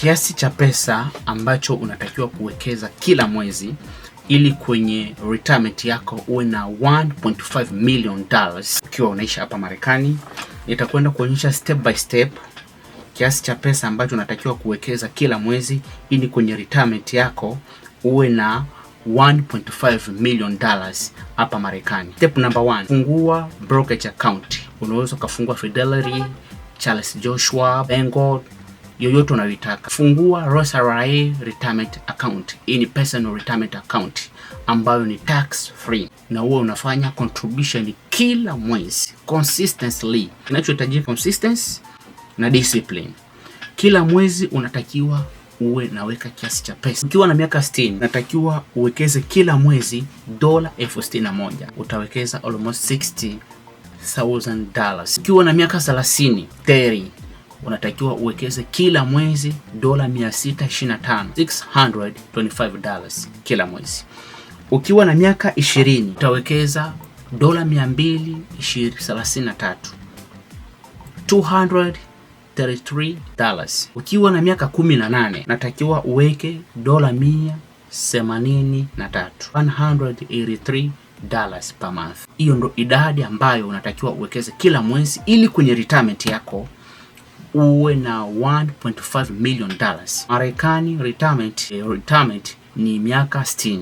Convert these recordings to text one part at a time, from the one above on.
Kiasi cha pesa ambacho unatakiwa kuwekeza kila mwezi ili kwenye retirement yako uwe na $1.5 million ukiwa unaishi hapa Marekani. Nitakwenda kuonyesha step by step kiasi cha pesa ambacho unatakiwa kuwekeza kila mwezi ili kwenye retirement yako uwe na $1.5 million hapa Marekani. Step number 1, fungua brokerage account. Unaweza kufungua Fidelity, Charles Joshua, Vanguard, yoyote unayotaka. Fungua Roth IRA retirement account. Hii ni personal retirement account ambayo ni tax free na huwa unafanya contribution kila mwezi consistently. Kinachohitajika consistency na discipline. Kila mwezi unatakiwa uwe naweka kiasi cha pesa. Ukiwa na miaka 60 unatakiwa uwekeze kila mwezi $61,000. Utawekeza almost $60,000. Ukiwa na miaka 30 unatakiwa uwekeze kila mwezi $625 kila mwezi. Ukiwa na miaka 20 utawekeza $233. Ukiwa na miaka 18 natakiwa uweke $183 per month. Hiyo ndo idadi ambayo unatakiwa uwekeze kila mwezi ili kwenye retirement yako uwe na $1.5 million. Marekani retirement ni miaka 60.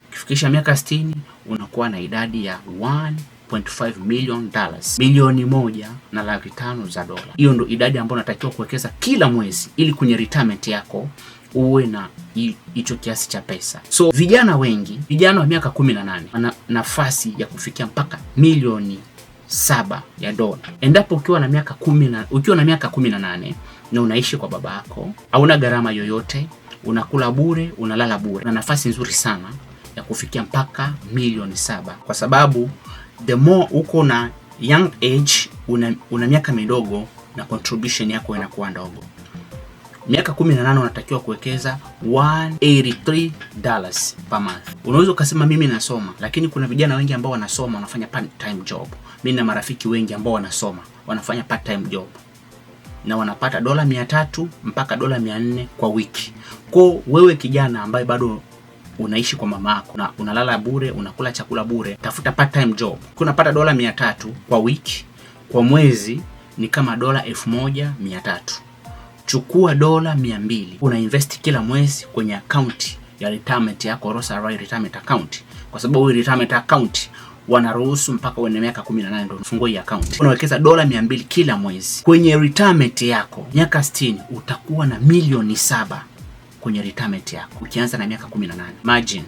Ukifikisha miaka 60 unakuwa na idadi ya $1.5 million, milioni 1.5 za dola. Hiyo ndo idadi ambayo unatakiwa kuwekeza kila mwezi ili kwenye retirement yako uwe na hicho kiasi cha pesa. So vijana wa miaka 18 wana nafasi ya kufikia mpaka milioni 7 ya dola. Endapo ukiwa na miaka 18 na unaishi kwa baba yako, hauna gharama yoyote, unakula bure, unalala bure, na nafasi nzuri sana ya kufikia mpaka milioni 7, kwa sababu the more uko na young age, una miaka midogo na contribution yako inakuwa ndogo. Miaka 18 unatakiwa kuwekeza $183 per month. Unaweza ukasema mimi nasoma, lakini kuna vijana wengi ambao wanasoma wanafanya part time job. Mimi na marafiki wengi ambao wanasoma wanafanya part time job na wanapata $300 mpaka $400 kwa wiki. Kwa wewe kijana ambaye bado unaishi kwa mama yako na unalala bure, unakula chakula bure, tafuta part time job. Unapata $300 kwa wiki, kwa mwezi ni kama $1,300. Chukua $200, unainvest kila mwezi kwenye account ya retirement yako, Roth IRA retirement account, kwa sababu retirement account wanaruhusu mpaka uwe na miaka 18 ndio ufungue hii account. Unawekeza $200 kila mwezi kwenye retirement yako. Miaka 60 utakuwa na milioni 7 kwenye retirement yako ukianza na miaka 18. Imagine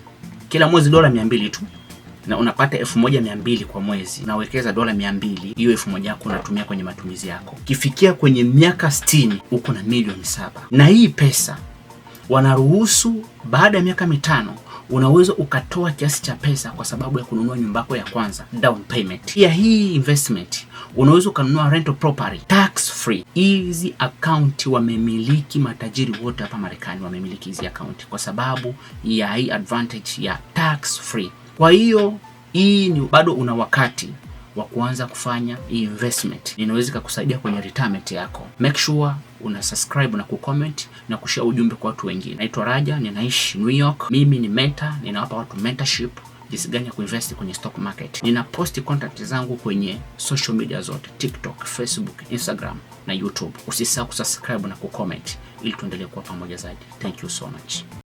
kila mwezi $200 tu na unapata $1,200 kwa mwezi. Unawekeza $200, hiyo $1,000 yako unatumia kwenye matumizi yako. Kifikia kwenye miaka 60 uko na milioni 7. Na hii pesa wanaruhusu baada ya miaka 5 unaweza ukatoa kiasi cha pesa kwa sababu ya kununua nyumba yako ya kwanza, down payment. Pia hii investment unaweza ukanunua rental property tax free. Hizi account wamemiliki matajiri wote hapa Marekani, wamemiliki hizi account kwa sababu ya hii advantage ya tax free. Kwa hiyo hii ni bado una wakati wa kuanza kufanya investment. Inaweza kukusaidia kwenye retirement yako. Make sure una subscribe na kucomment na kushare ujumbe kwa watu wengine. Naitwa Raja, ninaishi New York. Mimi ni mentor, ninawapa watu mentorship jinsi gani ya kuinvest kwenye stock market. Nina post contact zangu kwenye social media zote, TikTok, Facebook, Instagram na YouTube. Usisahau kusubscribe na kucomment ili tuendelee kuwa pamoja zaidi. Thank you so much.